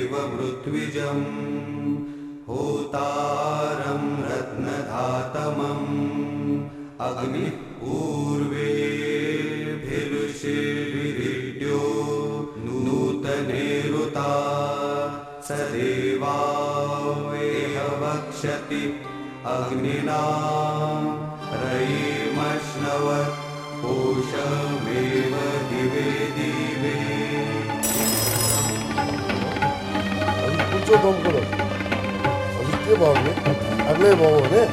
पृथ्वीजम् होतारं रत्नधातमम् अग्निः पूर्वेभिर्षिभिरिड्यो नूतनेरुता स देवावेह वक्ष्यति अग्निना रयिमश्नवत् पोषमेव दिवे दिवे। कुछ कम करो अभी के भाव में अगले भाव में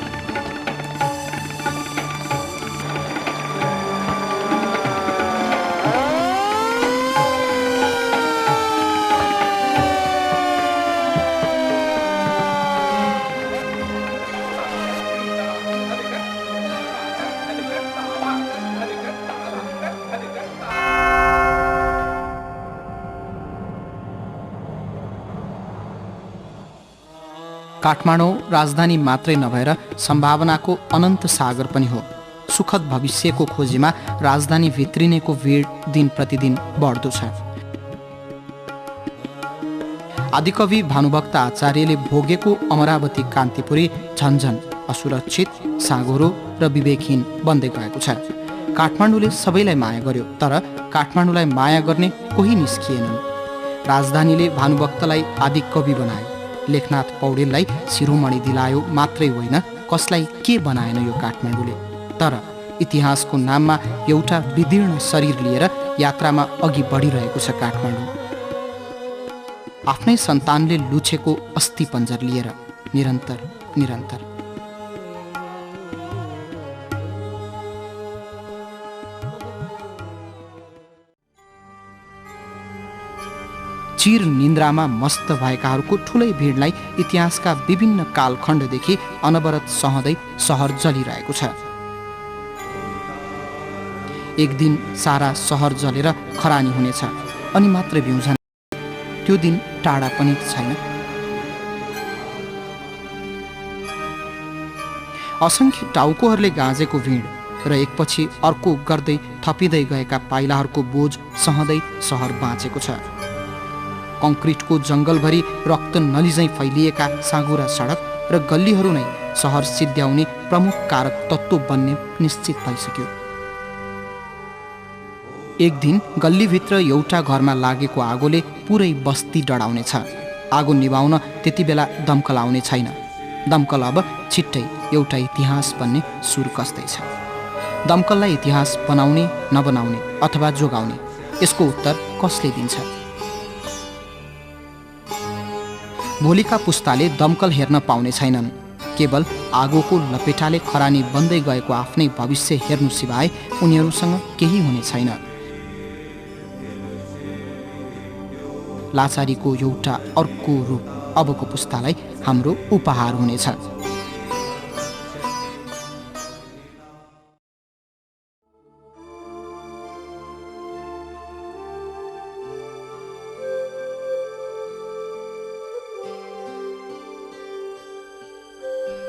काठमाडौँ राजधानी मात्रै नभएर सम्भावनाको अनन्त सागर पनि हो। सुखद भविष्यको खोजीमा राजधानी भित्रिनेको भिड दिन प्रतिदिन बढ्दो छ। आदिकवि भानुभक्त आचार्यले भोगेको अमरावती कान्तिपुरी झन्झन असुरक्षित, साँघुरो र विवेकहीन बन्दै गएको छ। काठमाडौँले सबैलाई माया गर्यो, तर काठमाडौँलाई माया गर्ने कोही निस्किएनन्। राजधानीले भानुभक्तलाई आदिकवि बनायो, लेखनाथ पौडेललाई शिरोमणि दिलायो मात्रै होइन, कसलाई के बनाएन यो काठमाडौँले। तर इतिहासको नाममा एउटा विदीर्ण शरीर लिएर यात्रामा अघि बढिरहेको छ काठमाडौँ। आफ्नै सन्तानले लुछेको अस्थि पञ्जर लिएर निरन्तर निरन्तर। चिर निन्द्रामा मस्त भएकाहरूको ठुलै भिडलाई इतिहासका विभिन्न कालखण्डदेखि अनवरत सहँदै सहर जलिरहेको छ। एक दिन सारा सहर जलेर खरानी हुनेछ, अनि मात्र बिउझन्। त्यो दिन टाढा पनि छैन। असङ्ख्य टाउकोहरूले गाँजेको भिड र एकपछि अर्को गर्दै थपिँदै गएका पाइलाहरूको बोझ सहँदै सहर बाँचेको छ। कङ्क्रिटको जङ्गलभरि रक्त नलीझैँ फैलिएका साँघुरा सडक र गल्लीहरू नै सहर सिद्ध्याउने प्रमुख कारक तत्त्व बन्ने निश्चित भइसक्यो। एक दिन गल्लीभित्र एउटा घरमा लागेको आगोले पुरै बस्ती डढाउनेछ। आगो निभाउन त्यति बेला दमकल आउने छैन। दमकल अब छिट्टै एउटा इतिहास बन्ने सुर कस्दैछ। दमकललाई इतिहास बनाउने, नबनाउने अथवा जोगाउने, यसको उत्तर कसले दिन्छ? भोलिका पुस्ताले दमकल हेर्न पाउने छैनन्। केवल आगोको लपेटाले खरानी बन्दै गएको आफ्नै भविष्य हेर्नु सिवाय उनीहरूसँग केही हुने छैन। लाचारीको एउटा अर्को रूप अबको पुस्तालाई हाम्रो उपहार हुनेछ।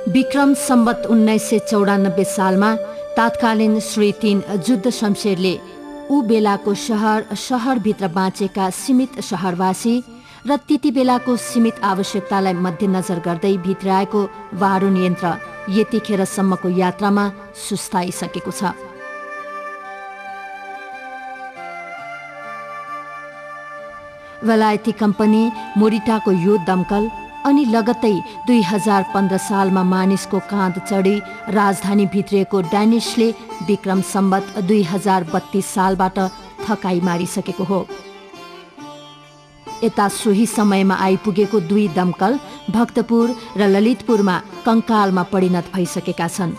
विक्रम सम्वत 1994 सालमा तात्कालीन श्री 3 जुद्ध शमशेरले ऊ बेलाको शहरभित्र बाँचेका सीमित शहरवासी र त्यति बेलाको सीमित आवश्यकतालाई मध्यनजर गर्दै भित्राएको वारुण यन्त्र यतिखेरसम्मको यात्रामा सुस्ताइसकेको छ। बेलायती कम्पनी मोरिटाको यो दमकल अनि लगत्तै 2015 सालमा मानिसको काँध चढी राजधानी भित्रिएको ड्यानिसले विक्रम सम्वत 2032 सालबाट थकाइ मारिसकेको हो। यता सोही समयमा आइपुगेको 2 दमकल भक्तपुर र ललितपुरमा कङ्कालमा परिणत भइसकेका छन्।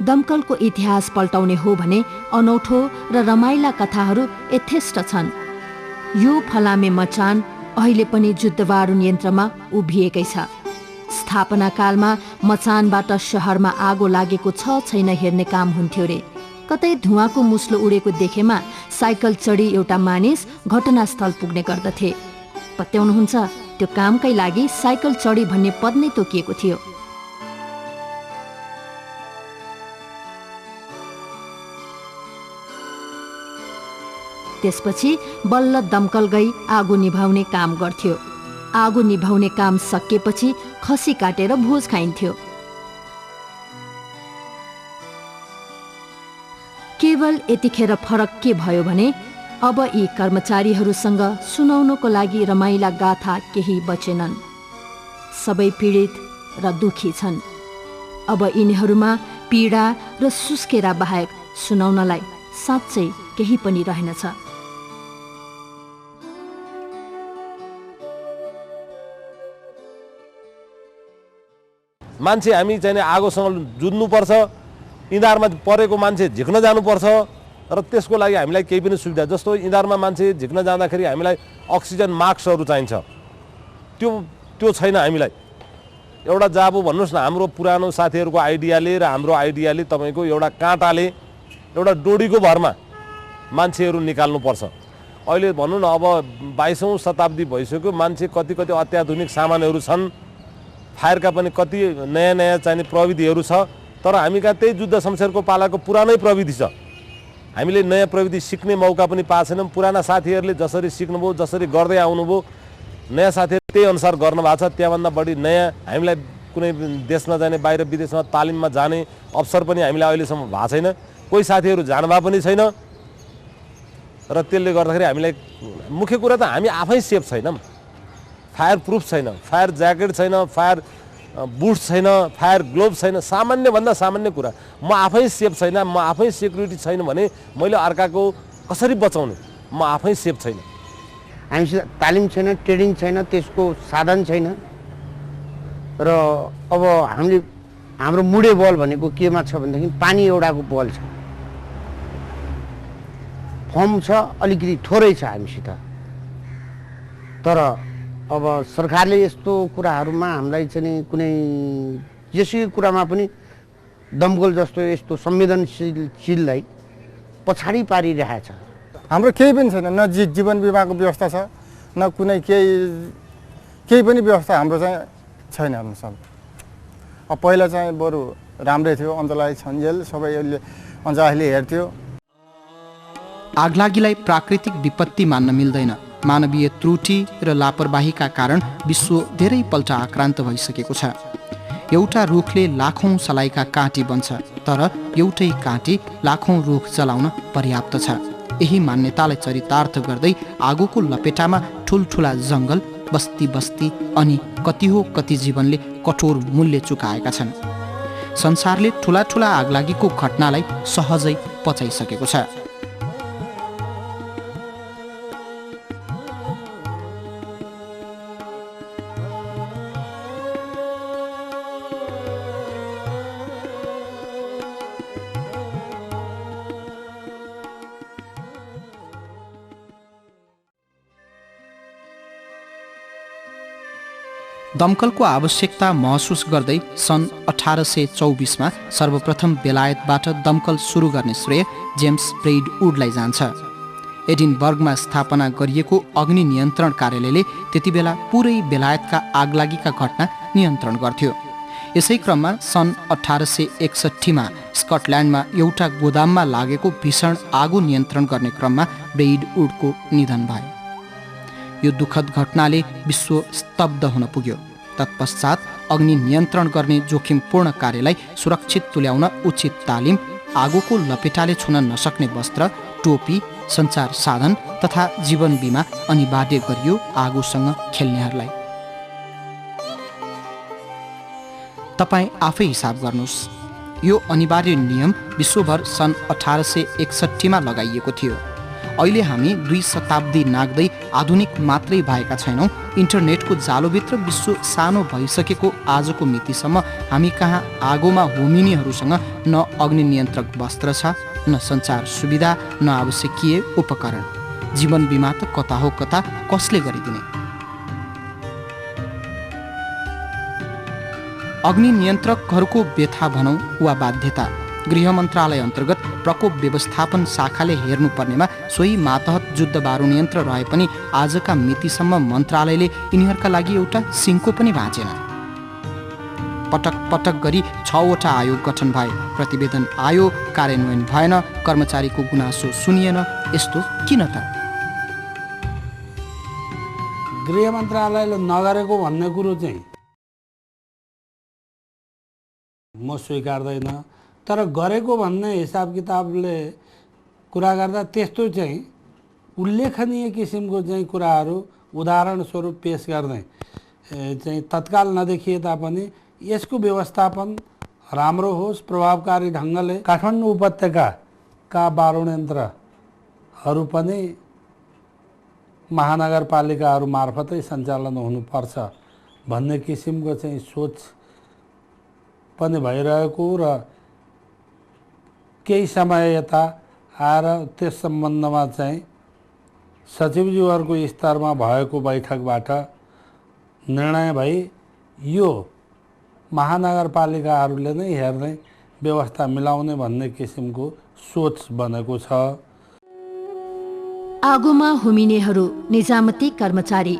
दमकलको इतिहास पल्टाउने हो भने अनौठो र रमाइला कथाहरू यथेष्ट छन्। यो फलामे मचान अहिले पनि जुद्ध वारुण यन्त्रमा उभिएकै छ। स्थापना कालमा मचानबाट शहरमा आगो लागेको छ छैन हेर्ने काम हुन्थ्यो रे। कतै धुवाको मुस्लो उडेको देखेमा साइकल चढी एउटा मानिस घटनास्थल पुग्ने गर्दथे। पत्याउनुहुन्छ, त्यो कामकै लागि साइकल चढी भन्ने पद नै तोकिएको थियो। त्यसपछि बल्ल दमकल गई आगो निभाउने काम गर्थ्यो। आगो निभाउने काम सकिएपछि खसी काटेर भोज खाइन्थ्यो। केवल यतिखेर फरक के भयो भने अब यी कर्मचारीहरूसँग सुनाउनको लागि रमाइला गाथा केही बचेनन्। सबै पीडित र दुखी छन्। अब यिनीहरूमा पीडा र सुस्केरा बाहेक सुनाउनलाई साँच्चै केही पनि रहेनछ। मान्छे हामी चाहिँ आगोसँग जुझ्नुपर्छ, इँधारमा परेको मान्छे झिक्न जानुपर्छ र त्यसको लागि हामीलाई केही पनि सुविधा, जस्तो इँधारमा मान्छे झिक्न जाँदाखेरि हामीलाई अक्सिजन मास्कहरू चाहिन्छ, त्यो छैन हामीलाई। एउटा जाबो भन्नुहोस् न, हाम्रो पुरानो साथीहरूको आइडियाले र हाम्रो आइडियाले तपाईँको एउटा काँटाले एउटा डोरीको भरमा मान्छेहरू निकाल्नुपर्छ। अहिले भनौँ न, अब 22औं शताब्दी भइसक्यो, मान्छे कति अत्याधुनिक सामानहरू छन्, फायरका पनि कति नयाँ चाहिने प्रविधिहरू छ, तर हामी कहाँ त्यही जुद्ध शमशेरको पालाको पुरानै प्रविधि छ। हामीले नयाँ प्रविधि सिक्ने मौका पनि पाएको छैनौँ। पुराना साथीहरूले जसरी सिक्नुभयो, जसरी गर्दै आउनुभयो, नयाँ साथीहरू त्यही अनुसार गर्नुभएको छ। त्यहाँभन्दा बढी नयाँ हामीलाई कुनै देशमा जाने, बाहिर विदेशमा तालिममा जाने अवसर पनि हामीलाई अहिलेसम्म भएको छैन। कोही साथीहरू जानुभएको पनि छैन र त्यसले गर्दाखेरि हामीलाई मुख्य कुरा त हामी आफै सेफ छैनौँ। फायर प्रुफ छैन, फायर ज्याकेट छैन, फायर बुट्स छैन, फायर ग्लोभ छैन, सामान्यभन्दा सामान्य कुरा। म आफै सेफ छैन, म आफै सेक्युरिटी छैन भने मैले अर्काको कसरी बचाउने? म आफै सेफ छैन। हामीसित तालिम छैन, ट्रेनिङ छैन, त्यसको साधन छैन र अब हाम्रो मुडे बल भनेको केमा छ भनेदेखि पानी एउटाको बल छ, फर्म छ, अलिकति थोरै छ हामीसित। तर अब सरकारले यस्तो कुराहरूमा हामीलाई चाहिँ कुनै यसै कुरामा पनि दमकल जस्तो यस्तो संवेदनशीललाई पछाडि पारिरहेछ। हाम्रो केही पनि छैन, न जीवन बिमाको व्यवस्था छ, न कुनै केही पनि व्यवस्था हाम्रो चाहिँ छैन। हाम्रो सब अब पहिला चाहिँ बरु राम्रै थियो, अञ्चलाई छन्जेल सबैले अञ्चलले हेर्थ्यो। आगलागीलाई प्राकृतिक विपत्ति मान्न मिल्दैन। मानवीय त्रुटि र लापरवाहीका कारण विश्व धेरैपल्ट आक्रान्त भइसकेको छ। एउटा रुखले लाखौं सलाइका काँटी बन्छ, तर एउटै काँटी लाखौं रुख जलाउन पर्याप्त छ। यही मान्यतालाई चरितार्थ गर्दै आगोको लपेटामा ठुल्ठुला जङ्गल, बस्ती बस्ती अनि कति जीवनले कठोर मूल्य चुकाएका छन्। संसारले ठुला आगलागीको घटनालाई सहजै पचाइसकेको छ। दमकलको आवश्यकता महसुस गर्दै सन् 1824मा सर्वप्रथम बेलायतबाट दमकल सुरु गर्ने श्रेय जेम्स ब्रेडवुडलाई जान्छ। एडिनबर्गमा स्थापना गरिएको अग्नि नियन्त्रण कार्यालयले त्यतिबेला पुरै बेलायतका आगलागीका घटना नियन्त्रण गर्थ्यो। यसै क्रममा सन् 1861मा स्कटल्यान्डमा एउटा गोदाममा लागेको भीषण आगो नियन्त्रण गर्ने क्रममा ब्रेडवुडको निधन भयो। यो दुःखद घटनाले विश्व स्तब्ध हुन पुग्यो। तत्पश्चात अग्नि नियन्त्रण गर्ने जोखिमपूर्ण कार्यलाई सुरक्षित तुल्याउन उचित तालिम, आगोको लपेटाले छुन नसक्ने वस्त्र, टोपी, सञ्चार साधन तथा जीवन बिमा अनिवार्य गरियो आगोसँग खेल्नेहरूलाई। तपाईँ आफै हिसाब गर्नुहोस्। यो अनिवार्य नियम विश्वभर सन् 1861मा लगाइएको थियो। अहिले हामी 2 शताब्दी नाग्दै आधुनिक मात्रै भएका छैनौँ। इन्टरनेटको जालोभित्र विश्व सानो भइसकेको आजको मितिसम्म हामी कहाँ आगोमा होमिनेहरूसँग न अग्नि नियन्त्रक वस्त्र छ, न सञ्चार सुविधा, न आवश्यकीय उपकरण। जीवन बिमा त कता हो कता कसले गरिदिने? अग्नि नियन्त्रकहरूको व्यथा भनौँ वा बाध्यता, गृह मन्त्रालय अन्तर्गत प्रकोप व्यवस्थापन शाखाले हेर्नुपर्नेमा सोही मातहत जुद्ध बारुण यन्त्र रहे पनि आजका मितिसम्म मन्त्रालयले यिनीहरूका लागि एउटा सिङ्को पनि भाँचेन। पटक पटक गरी 6वटा आयोग गठन भए, प्रतिवेदन आयो, कार्यान्वयन भएन, कर्मचारीको गुनासो सुनिएन। यस्तो किन त? गृह मन्त्रालयले नगरेको भन्ने कुरो चाहिँ म स्वीकार्दैन, तर गरेको भन्ने हिसाब किताबले कुरा गर्दा त्यस्तो चाहिँ उल्लेखनीय किसिमको चाहिँ कुराहरू उदाहरण स्वरूप पेश गर्दै चाहिँ तत्काल नदेखिए तापनि यसको व्यवस्थापन राम्रो होस्, प्रभावकारी ढङ्गले काठमाडौँ उपत्यकाका बारुण यन्त्रहरू पनि महानगरपालिकाहरू मार्फतै सञ्चालन हुनुपर्छ भन्ने किसिमको चाहिँ सोच पनि भइरहेको र केही समय यता आएर त्यस सम्बन्धमा चाहिँ सचिवज्यूहरूको स्तरमा भएको बैठकबाट निर्णय भई यो महानगरपालिकाहरूले नै हेर्ने व्यवस्था मिलाउने भन्ने किसिमको सोच बनेको छ। आगोमा होमिनेहरू निजामती कर्मचारी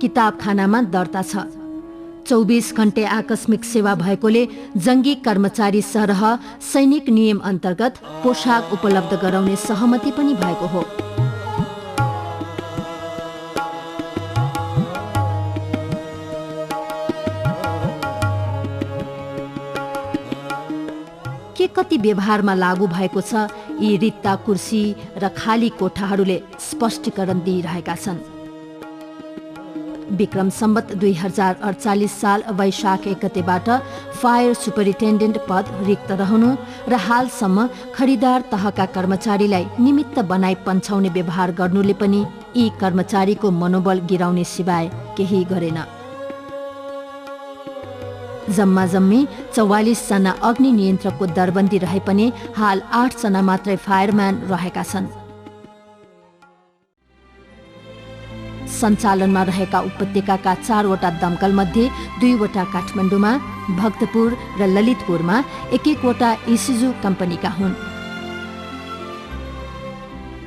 किताबखानामा दर्ता छ। 24 घण्टे आकस्मिक सेवा भएकोले जङ्गी कर्मचारी सरह सैनिक नियम अन्तर्गत पोशाक उपलब्ध गराउने सहमति पनि भएको हो। के कति व्यवहारमा लागू भएको छ यी रित्ता कुर्सी र खाली कोठाहरूले स्पष्टीकरण दिइरहेका छन्। विक्रम सम्वत 2048 साल वैशाख 1 गतेबाट फायर सुपरिन्टेन्डेन्ट पद रिक्त रहनु र हालसम्म खरिदार तहका कर्मचारीलाई निमित्त बनाई पन्छाउने व्यवहार गर्नुले पनि यी कर्मचारीको मनोबल गिराउने सिवाय केही गरेन। जम्मा जम्मी 44 जना अग्नि नियन्त्रकको दरबन्दी रहे पनि हाल 8 जना मात्रै फायरम्यान रहेका छन्। सञ्चालनमा रहेका उपत्यकाका 4वटा दमकल मध्ये 2वटा काठमाडौँमा, भक्तपुर र ललितपुरमा 1-1वटा इसिजु कम्पनीका हुन्।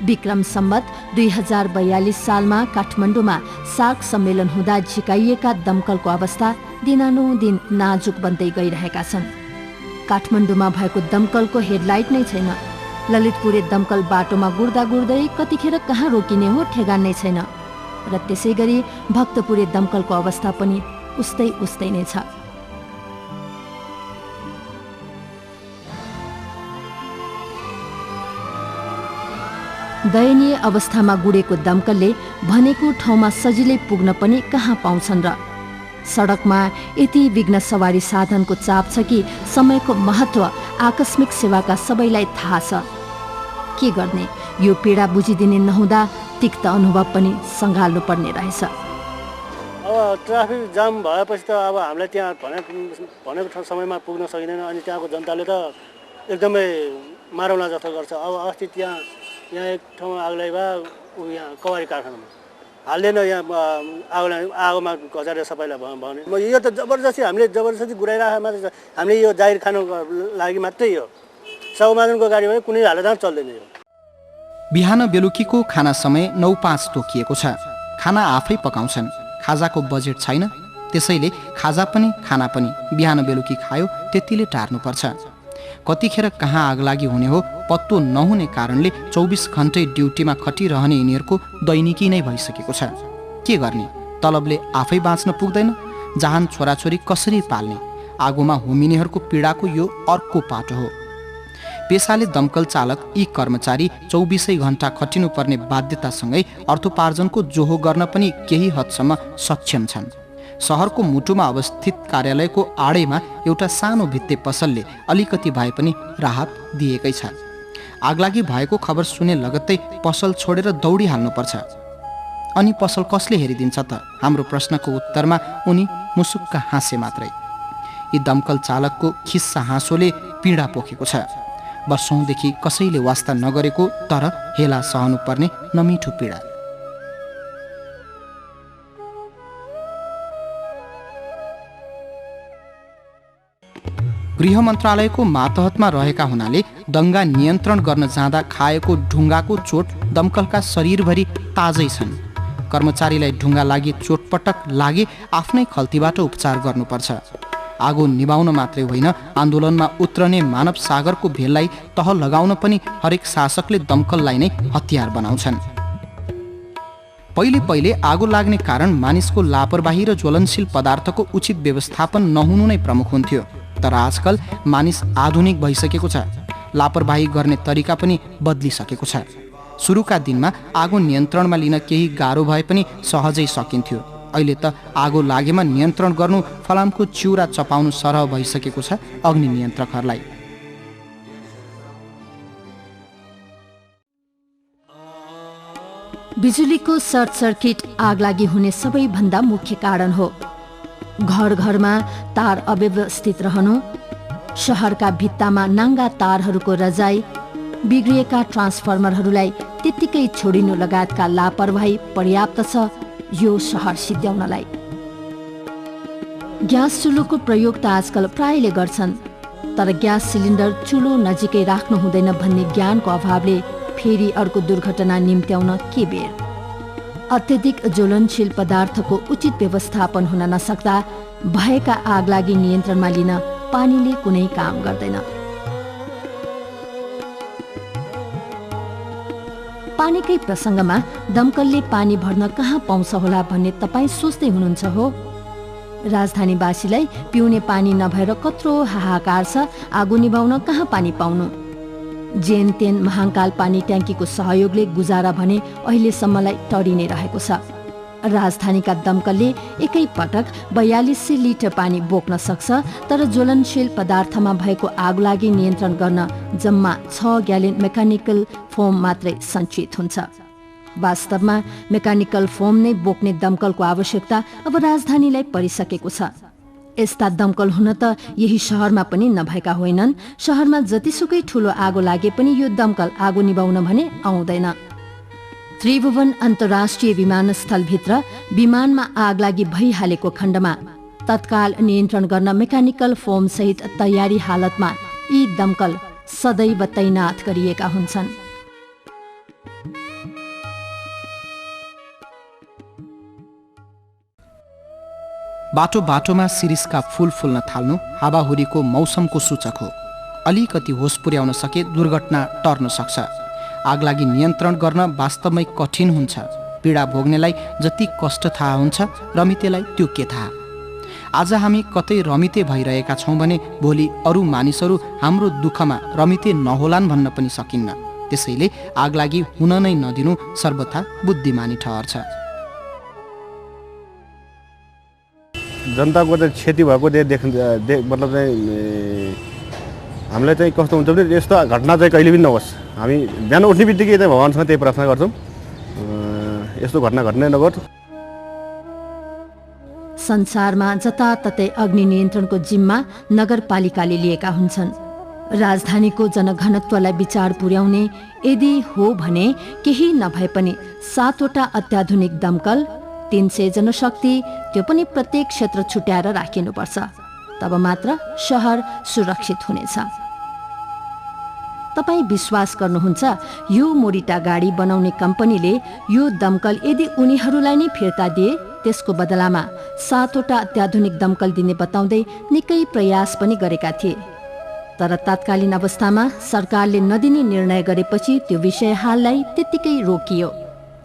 विक्रम सम्वत 2042 सालमा काठमाडौँमा सार्क सम्मेलन हुँदा झिकाइएका दमकलको अवस्था दिनानुदिन नाजुक बन्दै गइरहेका छन्। काठमाडौँमा भएको दमकलको हेडलाइट नै छैन। ललितपुरे दमकल बाटोमा गुड्दा गुड्दै कतिखेर कहाँ रोकिने हो ठेगान नै छैन र त्यसै गरी भक्तपुरे दमकलको अवस्था पनि उस्तै नै छ। दयनीय अवस्थामा गुडेको दमकलले भनेको ठाउँमा सजिलै पुग्न पनि कहाँ पाउँछन् र? सडकमा यति विघ्न सवारी साधनको चाप छ कि समयको महत्त्व आकस्मिक सेवाका सबैलाई थाहा छ। के गर्ने? यो पीडा बुझिदिने नहुँदा तिक्त अनुभव पनि सँगाल्नु पर्ने रहेछ। अब ट्राफिक जाम भएपछि त अब हामीलाई त्यहाँ भनेको समयमा पुग्न सकिँदैन, अनि त्यहाँको जनताले त एकदमै मारौला जस्तो गर्छ। अब अस्ति यहाँ एक ठाउँमा आग लाग्यो यहाँ कवारी कारखानामा हाल्दैन, यहाँ आगोमा घचाएर सबैलाई भने यो त जबरजस्ती हामीले गुराइरहेको मात्रै छ। हामीले यो जाहिर खानुको लागि मात्रै यो सौमादनको गाडी भयो कुनै हालतमा चल्दैन। यो बिहान बेलुकीको खाना समय 9:05 तोकिएको छ। खाना आफै पकाउँछन्। खाजाको बजेट छैन, त्यसैले खाजा पनि खाना पनि बिहान बेलुकी खायो त्यतिले टार्नुपर्छ। कतिखेर कहाँ आगलागी हुने हो पत्तो नहुने कारणले 24 घण्टे ड्युटीमा खटिरहने यिनीहरूको दैनिकी नै भइसकेको छ। के गर्ने? तलबले आफै बाँच्न पुग्दैन, जहान छोराछोरी कसरी पाल्ने? आगोमा होमिनेहरूको पीडाको यो अर्को पाटो हो। पेसाले दमकल चालक यी कर्मचारी 24 घण्टा खटिनुपर्ने बाध्यतासँगै अर्थोपार्जनको जोहो गर्न पनि केही हदसम्म सक्षम छन्। सहरको मुटुमा अवस्थित कार्यालयको आडैमा एउटा सानो भित्ते पसलले अलिकति भए पनि राहत दिएकै छ। आगलागी भएको खबर सुने लगत्तै पसल छोडेर दौडिहाल्नुपर्छ। अनि पसल कसले हेरिदिन्छ त? हाम्रो प्रश्नको उत्तरमा उनी मुसुक्क हाँसे मात्रै। यी दमकल चालकको खिस्सा हाँसोले पीडा पोखेको छ। वर्षौंदेखि कसैले वास्ता नगरेको तर हेला सहनुपर्ने नमिठो पीडा। गृह मन्त्रालयको मातहतमा रहेका हुनाले दङ्गा नियन्त्रण गर्न जाँदा खाएको ढुङ्गाको चोट दमकलका शरीरभरि ताजै छन्। कर्मचारीलाई ढुङ्गा लागि चोटपटक लागे आफ्नै खल्तीबाट उपचार गर्नुपर्छ। आगो निभाउन मात्रै होइन, आन्दोलनमा उत्रने मानव सागरको भेललाई तह लगाउन पनि हरेक शासकले दमकललाई नै हतियार बनाउँछन्। पहिले आगो लाग्ने कारण मानिसको लापरवाही र ज्वलनशील पदार्थको उचित व्यवस्थापन नहुनु नै प्रमुख हुन्थ्यो। तर आजकल मानिस आधुनिक भइसकेको छ, लापरवाही गर्ने तरिका पनि बदलिसकेको छ। सुरुका दिनमा आगो नियन्त्रणमा लिन केही गाह्रो भए पनि सहजै सकिन्थ्यो। अहिले त आगो लागेमा नियन्त्रण गर्नु फलामको चिउरा चपाउनु सरह भइसकेको छ अग्नि नियन्त्रकहरूलाई। बिजुलीको सर्ट सर्किट आगलागी हुने सबैभन्दा मुख्य कारण हो। घर घरमा तार अव्यवस्थित रहनु, शहरका भित्तामा नाङ्गा तारहरूको रजाई, बिग्रिएका ट्रान्सफर्मरहरूलाई त्यत्तिकै छोडिनु लगायतका लापरवाही पर्याप्त छ यो सहर सिद्ध्याउनलाई। ग्यास चुलोको प्रयोग त आजकल प्रायले गर्छन्, तर ग्यास सिलिन्डर चुलो नजिकै राख्नु हुँदैन भन्ने ज्ञानको अभावले फेरि अर्को दुर्घटना निम्त्याउन के बेर। अत्यधिक ज्वलनशील पदार्थको उचित व्यवस्थापन हुन नसक्दा भएका आगलागी नियन्त्रणमा लिन पानीले कुनै काम गर्दैन। पानीकै प्रसङ्गमा दमकलले पानी भर्न कहाँ पाउँछ होला भन्ने तपाईँ सोच्दै हुनुहुन्छ हो? राजधानीवासीलाई पिउने पानी नभएर कत्रो हाहाकार छ, आगो निभाउन कहाँ पानी पाउनु? जेन तेन महाङ्काल पानी ट्याङ्कीको सहयोगले गुजारा भने अहिलेसम्मलाई टरी नै रहेको छ। राजधानीका दमकलले एकै पटक 4200 लिटर पानी बोक्न सक्छ, तर ज्वलनशील पदार्थमा भएको आगलागी नियन्त्रण गर्न जम्मा 6 ग्यालन मेकानिकल फोम मात्रै सञ्चित हुन्छ। वास्तवमा मेकानिकल फोम नै बोक्ने दमकलको आवश्यकता अब राजधानीलाई परिसकेको छ। यस्ता दमकल हुन त यही शहरमा पनि नभएका होइनन्। शहरमा जतिसुकै ठूलो आगो लागे पनि यो दमकल आगो निभाउन भने आउँदैन। त्रिभुवन अन्तर्राष्ट्रिय विमानस्थलभित्र विमानमा आगलागी भइहालेको खण्डमा तत्काल नियन्त्रण गर्न मेकानिकल फोम सहित तयारी हालतमा यी दमकल सदैव तैनाथ गरिएका हुन्छन्। बाटो बाटोमा शिरीषका फूल फुल्न थाल्नु हावाहुरीको मौसमको सूचक हो। अलिकति होस पुर्याउन सके दुर्घटना टर्न सक्छ। आगलागी नियन्त्रण गर्न वास्तवमै कठिन हुन्छ। पीडा भोग्नेलाई जति कष्ट थाहा हुन्छ, रमितेलाई त्यो के थाहा। आज हामी कतै रमिते भइरहेका छौँ भने भोलि अरू मानिसहरू हाम्रो दुःखमा रमिते नहोलान् भन्न पनि सकिन्न। त्यसैले आगलागी हुन नै नदिनु सर्वथा बुद्धिमानी ठहर्छ। जनताको चाहिँ क्षति भएको मतलब चाहिँ हामीलाई चाहिँ कस्तो हुन्छ भने यस्तो घटना चाहिँ कहिले पनि नहोस्। हामी बिहान उठ्ने बित्तिकै चाहिँ भगवान्सँग त्यही प्रार्थना गर्छौँ, यस्तो घटना घट्नै नगर्छ। संसारमा जताततै अग्नि नियन्त्रणको जिम्मा नगरपालिकाले लिएका हुन्छन्। राजधानीको जनघनत्वलाई विचार पुर्याउने यदि हो भने केही नभए पनि 7वटा अत्याधुनिक दमकल, 300 जनशक्ति, त्यो पनि प्रत्येक क्षेत्र छुट्याएर राखिनुपर्छ। तब मात्र शहर सुरक्षित हुनेछ। तपाईँ विश्वास गर्नुहुन्छ यो मोडिटा गाडी बनाउने कम्पनीले यो दमकल यदि उनीहरूलाई नै फिर्ता दिए त्यसको बदलामा 7वटा अत्याधुनिक दमकल दिने बताउँदै निकै प्रयास पनि गरेका थिए। तर तत्कालीन अवस्थामा सरकारले नदिने निर्णय गरेपछि त्यो विषय हाललाई त्यत्तिकै रोकियो।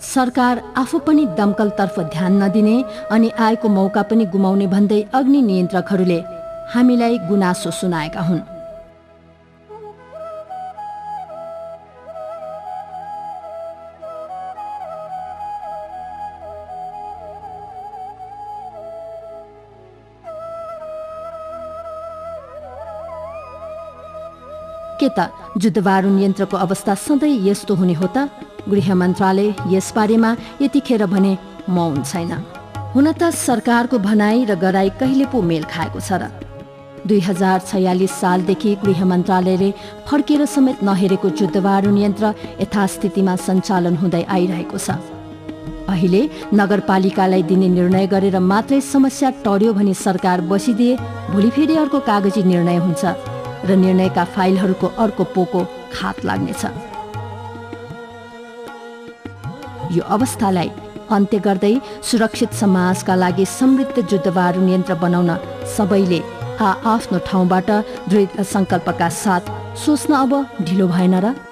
सरकार आफू पनि दमकलतर्फ ध्यान नदिने अनि आएको मौका पनि गुमाउने भन्दै अग्नि नियन्त्रकहरूले हामीलाई गुनासो सुनाएका हुन्। के त जुद्धवारुण यन्त्रको अवस्था सधैँ यस्तो हुने हो त? गृह मन्त्रालय यसबारेमा यतिखेर भने मौन छैन। हुन त सरकारको भनाई र गराई कहिले पो मेल खाएको छ र? 2046 सालदेखि गृह मन्त्रालयले फर्केर समेत नहेरेको जुद्धवारुण यन्त्र यथास्थितिमा सञ्चालन हुँदै आइरहेको छ। अहिले नगरपालिकालाई दिने निर्णय गरेर मात्रै समस्या टर्यो भनी सरकार बसिदिए भोलि फेरि अर्को कागजी निर्णय हुन्छ र निर्णयका फाइलहरूको अर्को पोको खात लाग्नेछ। यो अवस्थालाई अन्त्य गर्दै सुरक्षित समाजका लागि समृद्ध जुद्धवारुण यन्त्र बनाउन सबैले आफ्नो ठाउँबाट दृढ सङ्कल्पका साथ सोच्न अब ढिलो भएन र।